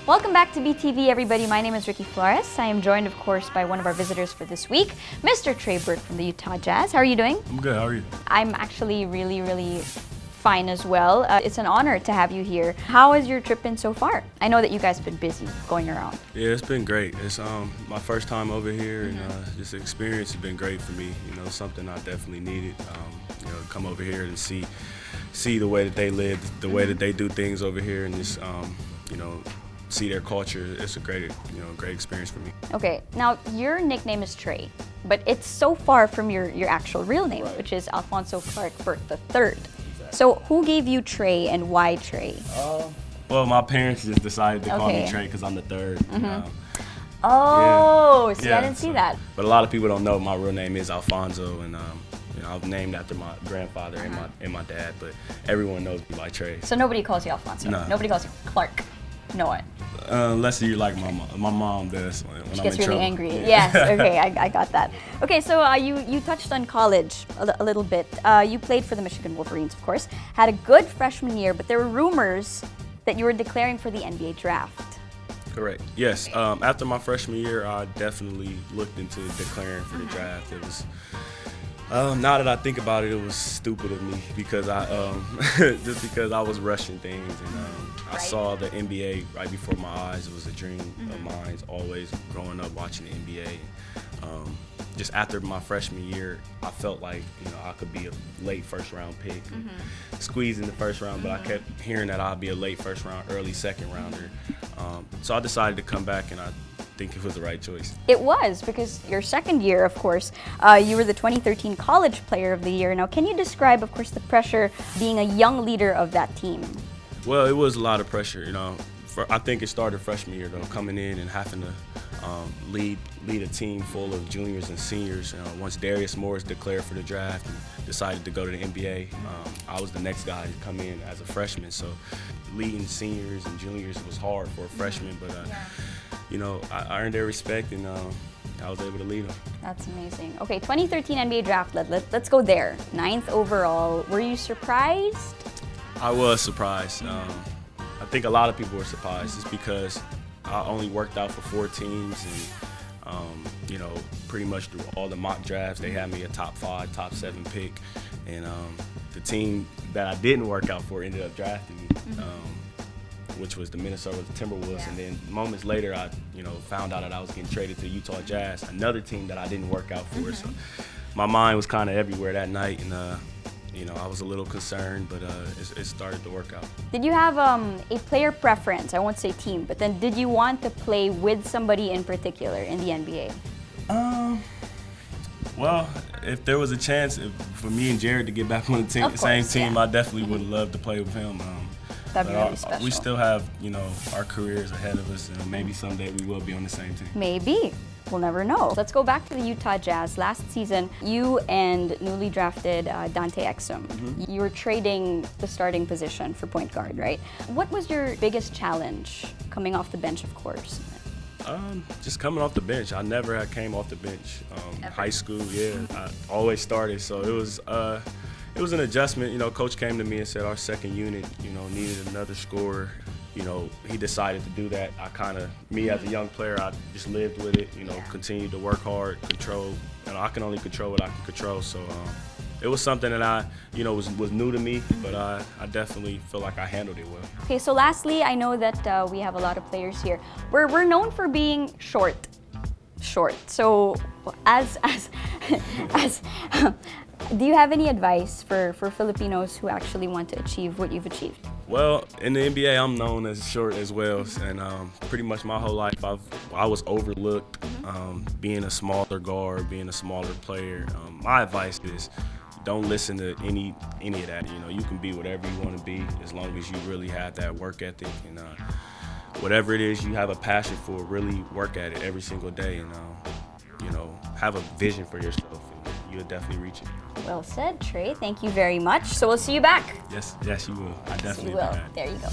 Welcome back to BTV, everybody. My name is Ricky Flores. I am joined, of course, by one of our visitors for this week, Mr. Trey Burke from the Utah Jazz. How are you doing? I'm good. How are you? I'm actually really fine as well. It's an honor to have you here. How has your trip been so far? I know that you guys have been busy going around. Yeah, it's been great. It's my first time over here, and this experience has been great for me. You know, something I definitely needed. You know, come over here and see the way that they live, the way that they do things over here, and just you know, see their culture. It's a great experience for me. Okay, now your nickname is Trey, but it's so far from your actual real name, Right. which is Alfonso Clark Burke III. So who gave you Trey and why Trey? Well, my parents just decided to call me Okay. Trey because I'm the third. Oh, see, I Yeah, didn't see so- that. But a lot of people don't know my real name is Alfonso, and you know, I was named after my grandfather and my dad. But everyone knows me by Trey. So nobody calls you Alfonso? No. Nobody calls you Clark? No one? Unless you like my mom. My mom does when She I'm gets in really trouble. angry. Yeah. Yes, okay, I got that. Okay, so you touched on college a little bit. You played for the Michigan Wolverines, of course. Had a good freshman year, but there were rumors that you were declaring for the NBA draft. Correct. Yes. After my freshman year, I definitely looked into declaring for the draft. It was. Now that I think about it, it was stupid of me because just because I was rushing things, and I saw the NBA right before my eyes. It was a dream of mine, always growing up watching the NBA. Just after my freshman year, I felt like I could be a late first round pick, squeeze in the first round, but I kept hearing that I'd be a late first round, early second rounder. So I decided to come back, and I think it was the right choice. It was, because your second year, of course, you were the 2013 College Player of the Year. Now, can you describe, of course, the pressure being a young leader of that team? Well, it was a lot of pressure, I think it started freshman year, though, coming in and having to lead a team full of juniors and seniors. Once Darius Morris declared for the draft and decided to go to the NBA, I was the next guy to come in as a freshman. So leading seniors and juniors was hard for a freshman, but I earned their respect, and I was able to lead them. That's amazing. Okay, 2013 NBA draft, let's go there. 9th overall. Were you surprised? I was surprised. I think a lot of people were surprised just because I only worked out for 4 teams, and pretty much through all the mock drafts, they had me a top 5, top 7 pick, and the team that I didn't work out for ended up drafting me, which was the Minnesota Timberwolves. And then moments later, I found out that I was getting traded to the Utah Jazz, another team that I didn't work out for. So my mind was kind of everywhere that night, and I was a little concerned, but it started to work out. Did you have a player preference? I won't say team, but then did you want to play with somebody in particular in the NBA? Well, if there was a chance for me and Jared to get back on the same team, I definitely would love to play with him. That'd be really special. We still have, our careers ahead of us, and maybe someday we will be on the same team. Maybe. We'll never know. Let's go back to the Utah Jazz. Last season, you and newly drafted Dante Exum, you were trading the starting position for point guard, right? What was your biggest challenge coming off the bench, of course? Just coming off the bench. I never came off the bench. High school, I always started, so it was an adjustment. Coach came to me and said our second unit, needed another scorer. He decided to do that. Me as a young player, I just lived with it, continued to work hard, control. I can only control what I can control. So it was something that was new to me, but I definitely feel like I handled it well. Okay, so lastly, I know that we have a lot of players here. We're known for being short. So as do you have any advice for Filipinos who actually want to achieve what you've achieved? Well, in the NBA, I'm known as short as well, and pretty much my whole life I was overlooked, being a smaller guard, being a smaller player. My advice is don't listen to any of that. You can be whatever you want to be as long as you really have that work ethic, and whatever it is you have a passion for, really work at it every single day, and have a vision for yourself, and you'll definitely reach it. Well said, Trey. Thank you very much. So we'll see you back. Yes, you will. I definitely You will. do that. There you go.